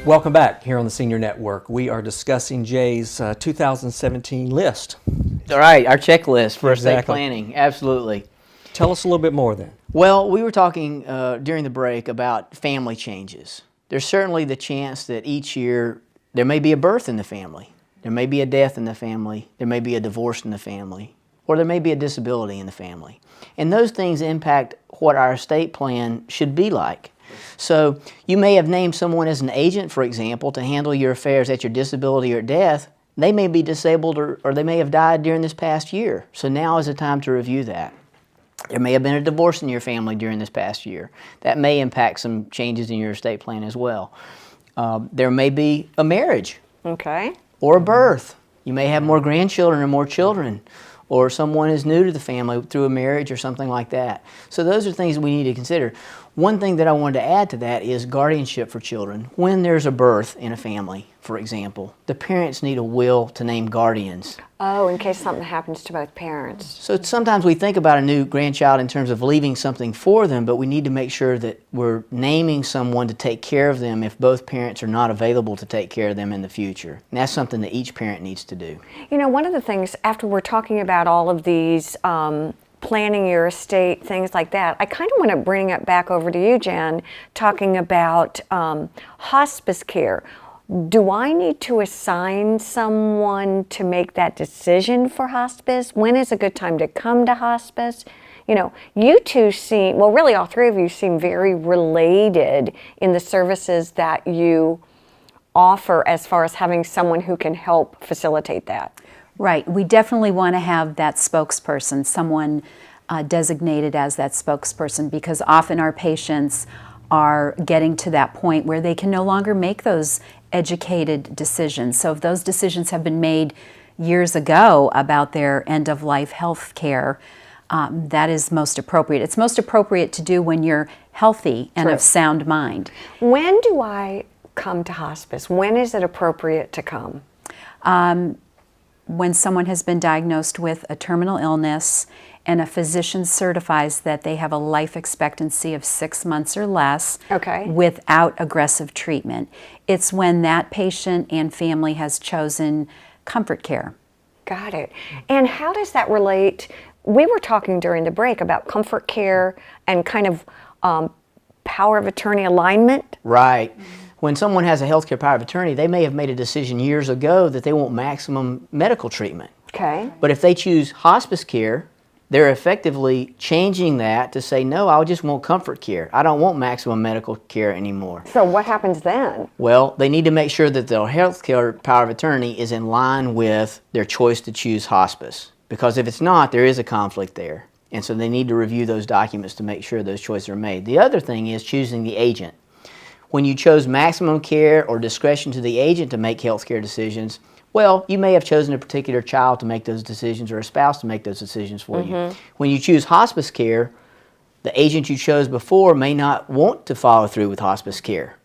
Welcome back here on the Senior Network. We are discussing Jay's 2017 list. All right, our checklist for estate Exactly. planning, absolutely. Tell us a little bit more then. Well, we were talking during the break about family changes. There's certainly the chance that each year there may be a birth in the family, there may be a death in the family, there may be a divorce in the family, or there may be a disability in the family. And those things impact what our estate plan should be like. So you may have named someone as an agent, for example, to handle your affairs at your disability or death. They may be disabled or they may have died during this past year. So now is the time to review that. There may have been a divorce in your family during this past year. That may impact some changes in your estate plan as well. There may be a marriage. Okay. Or a birth. You may have more grandchildren or more children. Or someone is new to the family through a marriage or something like that. So those are things we need to consider. One thing that I wanted to add to that is guardianship for children. When there's a birth in a family, for example, the parents need a will to name guardians. Oh, in case something happens to both parents. So sometimes we think about a new grandchild in terms of leaving something for them, but we need to make sure that we're naming someone to take care of them if both parents are not available to take care of them in the future. And that's something that each parent needs to do. You know, one of the things, after we're talking about all of these planning your estate, things like that, I kind of want to bring it back over to you, Jen, talking about hospice care. Do I need to assign someone to make that decision for hospice? When is a good time to come to hospice? You know, you two seem, well, really all three of you seem very related in the services that you offer as far as having someone who can help facilitate that. Right. We definitely want to have that spokesperson, someone designated as that spokesperson, because often our patients are getting to that point where they can no longer make those educated decisions. So if those decisions have been made years ago about their end-of-life health care, that is most appropriate. It's most appropriate to do when you're healthy and of sound mind. When do I come to hospice? When is it appropriate to come? When someone has been diagnosed with a terminal illness and a physician certifies that they have a life expectancy of 6 months or less without aggressive treatment. It's when that patient and family has chosen comfort care. Got it. And how does that relate? We were talking during the break about comfort care and kind of power of attorney alignment. Right. When someone has a healthcare power of attorney, they may have made a decision years ago that they want maximum medical treatment. Okay. But if they choose hospice care, they're effectively changing that to say, no, I just want comfort care. I don't want maximum medical care anymore. So what happens then? Well, they need to make sure that their healthcare power of attorney is in line with their choice to choose hospice. Because if it's not, there is a conflict there. And so they need to review those documents to make sure those choices are made. The other thing is choosing the agent. When you chose maximum care or discretion to the agent to make healthcare decisions, well, you may have chosen a particular child to make those decisions or a spouse to make those decisions for you. When you choose hospice care, the agent you chose before may not want to follow through with hospice care.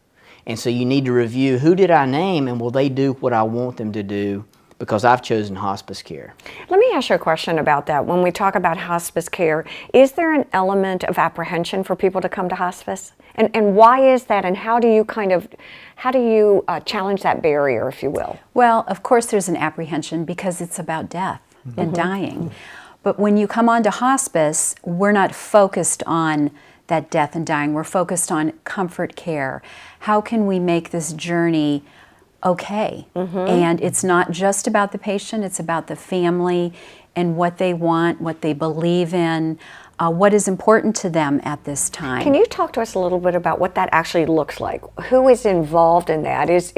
And so you need to review, who did I name and will they do what I want them to do because I've chosen hospice care. Let me ask you a question about that. When we talk about hospice care, is there an element of apprehension for people to come to hospice? And why is that, and how do you challenge that barrier, if you will? Well, of course there's an apprehension because it's about death and dying. But when you come onto hospice, we're not focused on that death and dying. We're focused on comfort care. How can we make this journey okay? And it's not just about the patient, it's about the family and what they want, what they believe in, what is important to them at this time. Can you talk to us a little bit about what that actually looks like? Who is involved in that? Is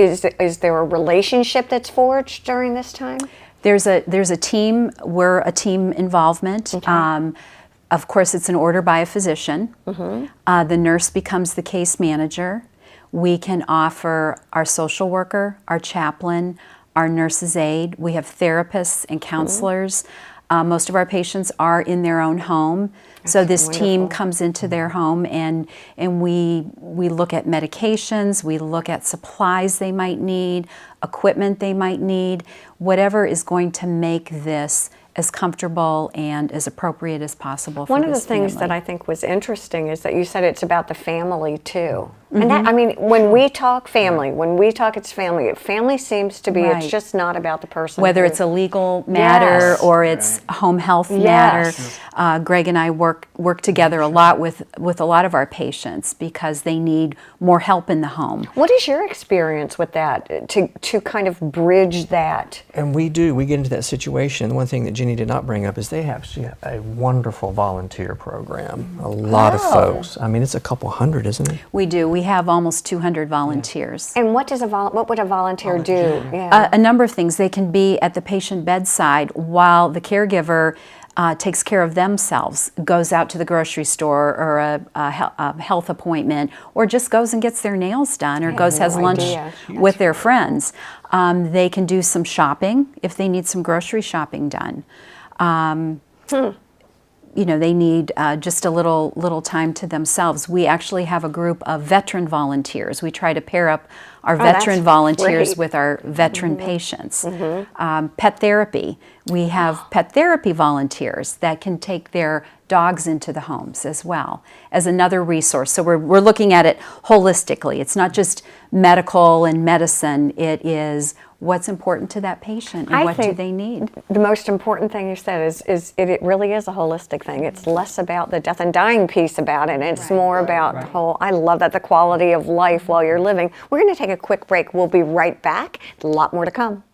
there a relationship that's forged during this time? There's a team. We're a team involvement. Of course, it's an order by a physician. The nurse becomes the case manager. We can offer our social worker, our chaplain, our nurse's aide. We have therapists and counselors. Most of our patients are in their own home. So this team comes into their home and we look at medications, we look at supplies they might need, equipment they might need, whatever is going to make this as comfortable and as appropriate as possible for One of the this things family. that I think was interesting is that you said it's about the family too. And that, I mean, when we talk family, when we talk it's family, family seems to be, Right. it's just not about the person. Whether who- it's a legal matter Yes. or it's a home health Yes. matter, Greg and I work together a lot with a lot of our patients because they need more help in the home. What is your experience with that to kind of bridge that? And we get into that situation. The one thing that Jenny did not bring up is they have a wonderful volunteer program. A lot of folks. I mean, it's a couple hundred, isn't it? We do. We have almost 200 volunteers. And what would a volunteer do? Yeah. A number of things. They can be at the patient bedside while the caregiver takes care of themselves, goes out to the grocery store or a health appointment, or just goes and gets their nails done, or has no lunch idea. with their friends. They can do some shopping if they need some grocery shopping done. You know, they need just a little time to themselves. We actually have a group of veteran volunteers. We try to pair up our veteran that's volunteers great. with our veteran patients. Pet therapy. We have pet therapy volunteers that can take their dogs into the homes as well as another resource. So we're looking at it holistically. It's not just medical and medicine. It is what's important to that patient and I what do think they need. The most important thing you said is it really is a holistic thing. It's less about the death and dying piece about it. It's more about the whole, I love that, the quality of life while you're living. We're going to take a quick break. We'll be right back. A lot more to come.